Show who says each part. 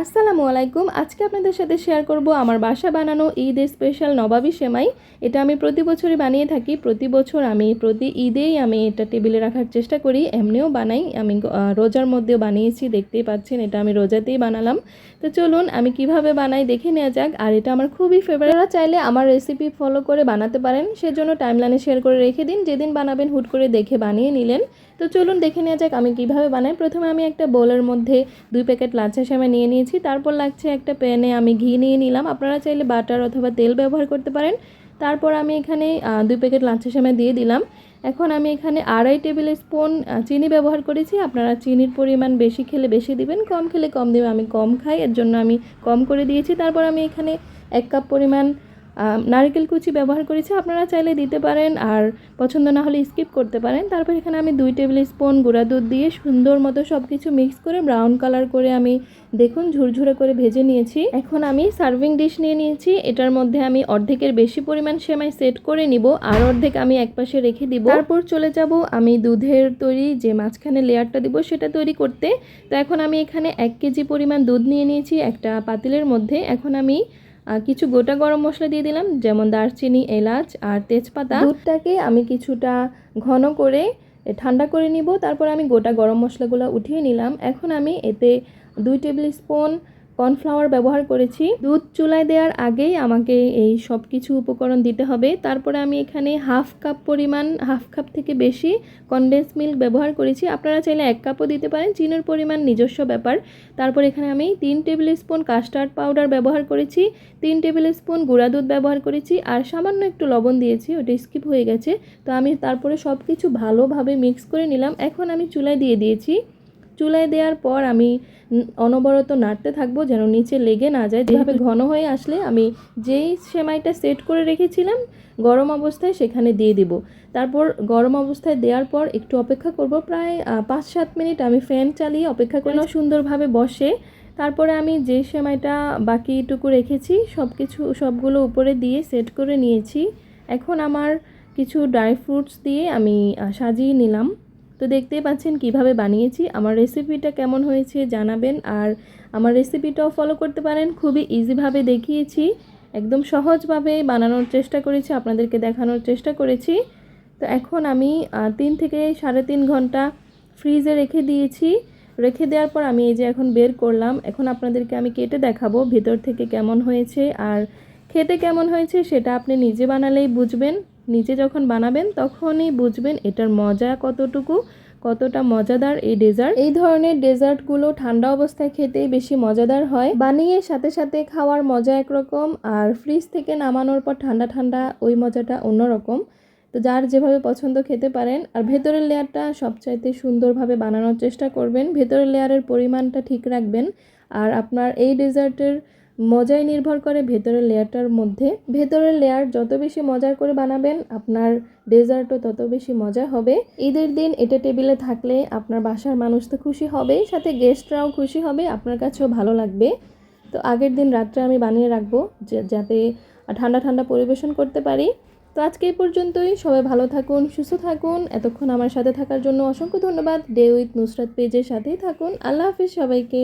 Speaker 1: আসসালামু আলাইকুম। আজকে আপনাদের সাথে শেয়ার করব আমার বাসা বানানো ঈদের স্পেশাল নবাবী সেমাই। এটা আমি প্রতি বছরই বানিয়ে থাকি। প্রতি বছর আমি প্রতি ঈদেই আমি এটা টেবিলে রাখার চেষ্টা করি। এমনিও বানাই, আমি রোজার মধ্যেও বানিয়েছি, দেখতেই পাচ্ছেন এটা আমি রোজাতেই বানালাম। তো চলুন আমি কিভাবে বানাই দেখে নেওয়া যাক। আর এটা আমার খুবই ফেভারিট। আপনারা চাইলে আমার রেসিপি ফলো করে বানাতে পারেন, সেজন্য টাইমলাইনে শেয়ার করে রেখে দিন। যেদিন বানাবেন হুট করে দেখে বানিয়ে নিলেন। তো চলুন দেখে নেওয়া যাক আমি কিভাবে বানাই। প্রথমে আমি একটা বোলের মধ্যে 2 প্যাকেট লাচ্ছা সেমাই নিয়ে নিয়েছি। তারপর লাগছে একটা প্যানে আমি ঘি নিয়ে নিলাম। আপনারা চাইলে বাটার অথবা তেল ব্যবহার করতে পারেন। তারপর আমি এখানে 2 প্যাকেট লাচ্ছা সেমাই দিয়ে দিলাম। এখন আমি এখানে 2.5 টেবিল স্পুন চিনি ব্যবহার করেছি। আপনারা চিনির পরিমাণ বেশি খেলে বেশি দিবেন, কম খেলে কম দেবেন। আমি কম খাই, এর জন্য আমি কম করে দিয়েছি। তারপর আমি এখানে 1 কাপ পরিমাণ নারকেল কুচি ব্যবহার করেছি। আপনারা চাইলে দিতে পারেন, আর পছন্দ না হলে স্কিপ করতে পারেন। তারপর এখানে আমি 2 টেবিল স্পুন গুঁড়া দুধ দিয়ে সুন্দর মতো সব কিছু মিক্স করে ব্রাউন কালার করে আমি দেখুন ঝুরঝুরে করে ভেজে নিয়েছি। এখন আমি সার্ভিং ডিশ নিয়ে নিয়েছি। এটার মধ্যে আমি অর্ধেকের বেশি পরিমাণ সেমাই সেট করে নিব, আর অর্ধেক আমি একপাশে রেখে দিব। তারপর চলে যাব আমি দুধের তৈরি যে মাঝখানে লেয়ারটা দিব সেটা তৈরি করতে। তো এখন আমি এখানে 1 কেজি পরিমাণ দুধ নিয়ে নিয়েছি একটা পাতিলের মধ্যে। এখন আমি কিছু গোটা গরম মশলা দিয়ে দিলাম, যেমন দারচিনি, এলাচ আর তেজপাতা। দুধটাকে আমি কিছুটা ঘন করে ঠান্ডা করে নিব। তারপর আমি গোটা গরম মশলাগুলো উঠিয়ে নিলাম। এখন আমি এতে 2 টেবিল স্পুন কর্নফ্লাওয়ার ব্যবহার করেছি। দুধ চুলায় দেওয়ার আগেই আমাকে এই সব কিছু উপকরণ দিতে হবে। তারপরে আমি এখানে হাফ কাপ থেকে বেশি কনডেন্স মিল্ক ব্যবহার করেছি। আপনারা চাইলে 1 কাপও দিতে পারেন, চিনির পরিমাণ নিজস্ব ব্যাপার। তারপর এখানে আমি 3 টেবিল স্পুন কাস্টার্ড পাউডার ব্যবহার করেছি, 3 টেবিল স্পুন গুঁড়া দুধ ব্যবহার করেছি, আর সামান্য একটু লবণ দিয়েছি, ওটা স্কিপ হয়ে গেছে। তো আমি তারপরে সব কিছু ভালোভাবে মিক্স করে নিলাম। এখন আমি চুলায় দিয়ে দিয়েছি। চুলায় দেওয়ার পর আমি অনবরত নাড়তে থাকবো যেন নিচে লেগে না যায়। যেভাবে ঘন হয়ে আসলে আমি যেই সেমাইটা সেট করে রেখেছিলাম গরম অবস্থায় সেখানে দিয়ে দিব। তারপর গরম অবস্থায় দেওয়ার পর একটু অপেক্ষা করব, প্রায় 5-7 মিনিট আমি ফ্যান চালিয়ে অপেক্ষা করে সুন্দরভাবে বসে। তারপরে আমি যে সেমাইটা বাকিটুকু রেখেছি সবগুলো উপরে দিয়ে সেট করে নিয়েছি। এখন আমার কিছু ড্রাই ফ্রুটস দিয়ে আমি সাজিয়ে নিলাম। তো দেখতেই পাচ্ছেন কিভাবে বানিয়েছি। আমার রেসিপিটা কেমন হয়েছে জানাবেন, আর আমার রেসিপিটাও ফলো করতে পারেন। খুবই ইজিভাবে দেখিয়েছি, একদম সহজভাবে বানানোর চেষ্টা করেছি, আপনাদেরকে দেখানোর চেষ্টা করেছি। তো এখন আমি 3 থেকে 3.5 ঘন্টা ফ্রিজে রেখে দিয়েছি। রেখে দেওয়ার পর আমি এই যে এখন বের করলাম। এখন আপনাদেরকে আমি কেটে দেখাবো ভিতর থেকে কেমন হয়েছে, আর খেতে কেমন হয়েছে সেটা আপনি নিজে বানালেই বুঝবেন। নিজে যখন বানাবেন তখনই বুঝবেন এটার মজা কতটা মজাদার এই ডেজার্ট। এই ধরনের ডেজার্টগুলো ঠান্ডা অবস্থায় খেতেই বেশি মজাদার হয়। বানিয়ে সাথে সাথে খাওয়ার মজা একরকম, আর ফ্রিজ থেকে নামানোর পর ঠান্ডা ঠান্ডা ওই মজাটা অন্যরকম। তো যার যেভাবে পছন্দ খেতে পারেন। আর ভেতরের লেয়ারটা সবচাইতে সুন্দরভাবে বানানোর চেষ্টা করবেন, ভেতরের লেয়ারের পরিমাণটা ঠিক রাখবেন। আর আপনার এই ডেজার্টের মজাই নির্ভর করে ভেতরের লেয়ারটার মধ্যে। ভেতরের লেয়ার যত বেশি মজার করে বানাবেন আপনার ডেজার্টও তত বেশি মজা হবে। ঈদের দিন এটা টেবিলে থাকলে আপনার বাসার মানুষ তো খুশি হবে, সাথে গেস্টরাও খুশি হবে, আপনার কাছেও ভালো লাগবে। তো আগের দিন রাত্রে আমি বানিয়ে রাখবো যাতে ঠান্ডা ঠান্ডা পরিবেশন করতে পারি। তো আজকে এই পর্যন্তই। সবাই ভালো থাকুন, সুস্থ থাকুন। এতক্ষণ আমার সাথে থাকার জন্য অসংখ্য ধন্যবাদ। ডে উইথ নুসরাত পেজের সাথেই থাকুন। আল্লাহ হাফিজ সবাইকে।